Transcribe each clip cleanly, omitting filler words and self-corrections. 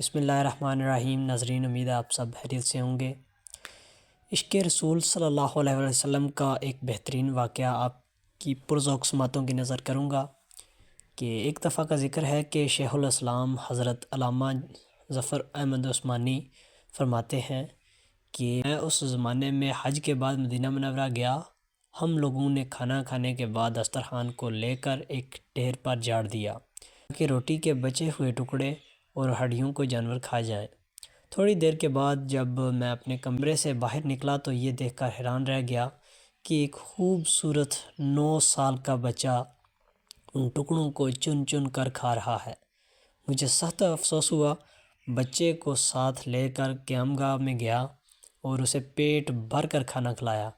بسم اللہ الرحمن الرحیم۔ ناظرین، امید ہے آپ سب خیریت سے ہوں گے۔ عشق رسول صلی اللہ علیہ وسلم کا ایک بہترین واقعہ آپ کی پرذوق سماعتوں کی نظر کروں گا کہ ایک دفعہ کا ذکر ہے کہ شیخ الاسلام حضرت علامہ ظفر احمد عثمانی فرماتے ہیں کہ میں اس زمانے میں حج کے بعد مدینہ منورہ گیا۔ ہم لوگوں نے کھانا کھانے کے بعد دسترخوان کو لے کر ایک ڈھیر پر جاڑ دیا کہ روٹی کے بچے ہوئے ٹکڑے اور ہڈیوں کو جانور کھا جائیں۔ تھوڑی دیر کے بعد جب میں اپنے کمرے سے باہر نکلا تو یہ دیکھ کر حیران رہ گیا کہ ایک خوبصورت 9 سال کا بچہ ان ٹکڑوں کو چن چن کر کھا رہا ہے۔ مجھے سخت افسوس ہوا۔ بچے کو ساتھ لے کر قیام گاہ میں گیا اور اسے پیٹ بھر کر کھانا کھلایا،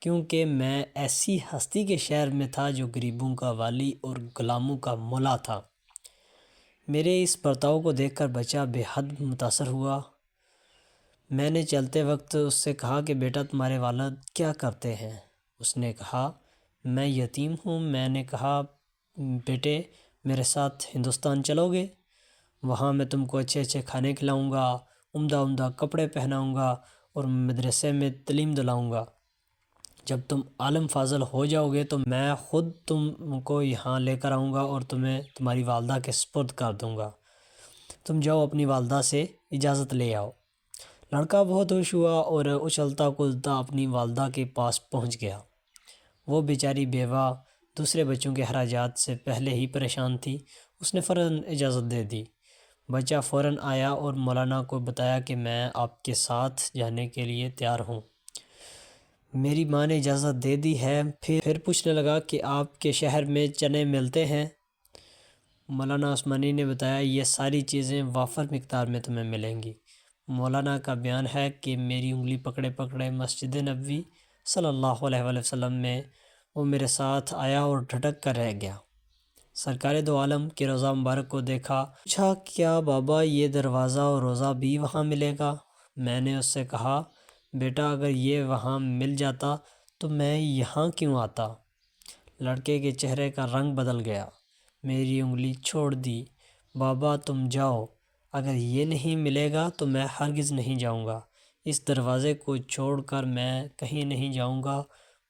کیونکہ میں ایسی ہستی کے شہر میں تھا جو غریبوں کا والی اور غلاموں کا مولا تھا۔ میرے اس برتاؤ کو دیکھ کر بچہ بے حد متاثر ہوا۔ میں نے چلتے وقت اس سے کہا کہ بیٹا، تمہارے والد کیا کرتے ہیں؟ اس نے کہا میں یتیم ہوں۔ میں نے کہا بیٹے، میرے ساتھ ہندوستان چلو گے؟ وہاں میں تم کو اچھے اچھے کھانے کھلاؤں گا، عمدہ عمدہ کپڑے پہناؤں گا اور مدرسے میں تعلیم دلاؤں گا۔ جب تم عالم فاضل ہو جاؤ گے تو میں خود تم کو یہاں لے کر آؤں گا اور تمہیں تمہاری والدہ کے سپرد کر دوں گا۔ تم جاؤ اپنی والدہ سے اجازت لے آؤ۔ لڑکا بہت خوش ہوا اور اچھلتا کودتا اپنی والدہ کے پاس پہنچ گیا۔ وہ بیچاری بیوہ دوسرے بچوں کے اخراجات سے پہلے ہی پریشان تھی۔ اس نے فوراً اجازت دے دی۔ بچہ فوراً آیا اور مولانا کو بتایا کہ میں آپ کے ساتھ جانے کے لیے تیار ہوں، میری ماں نے اجازت دے دی ہے۔ پھر پوچھنے لگا کہ آپ کے شہر میں چنے ملتے ہیں؟ مولانا عثمانی نے بتایا یہ ساری چیزیں وافر مقدار میں تمہیں ملیں گی۔ مولانا کا بیان ہے کہ میری انگلی پکڑے پکڑے مسجد نبوی صلی اللہ علیہ وآلہ وسلم میں وہ میرے ساتھ آیا اور ڈھٹک کر رہ گیا۔ سرکار دو عالم کے روضہ مبارک کو دیکھا۔ پوچھا کیا بابا یہ دروازہ اور روضہ بھی وہاں ملے گا؟ میں نے اس سے کہا بیٹا، اگر یہ وہاں مل جاتا تو میں یہاں کیوں آتا؟ لڑکے کے چہرے کا رنگ بدل گیا۔ میری انگلی چھوڑ دی۔ بابا تم جاؤ، اگر یہ نہیں ملے گا تو میں ہرگز نہیں جاؤں گا۔ اس دروازے کو چھوڑ کر میں کہیں نہیں جاؤں گا،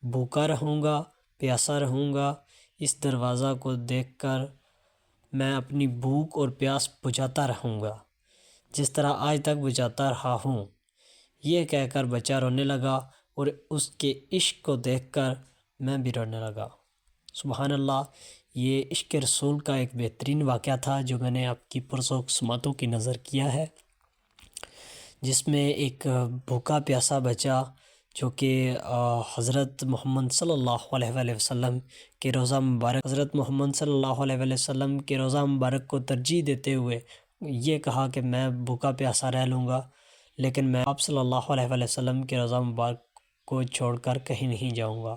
بھوکا رہوں گا، پیاسا رہوں گا۔ اس دروازہ کو دیکھ کر میں اپنی بھوک اور پیاس بجھاتا رہوں گا، جس طرح آج تک بجھاتا رہا ہوں۔ یہ کہہ کر بچہ رونے لگا اور اس کے عشق کو دیکھ کر میں بھی رونے لگا۔ سبحان اللہ، یہ عشق رسول کا ایک بہترین واقعہ تھا جو میں نے آپ کی پرذوق سماعتوں کی نظر کیا ہے، جس میں ایک بھوکا پیاسا بچہ جو کہ حضرت محمد صلی اللہ علیہ وآلہ وسلم کے روضہ مبارک کے روضہ مبارک کو ترجیح دیتے ہوئے یہ کہا کہ میں بھوکا پیاسا رہ لوں گا، لیکن میں آپ صلی اللہ علیہ وآلہ وسلم کے روضہ مبارک کو چھوڑ کر کہیں نہیں جاؤں گا۔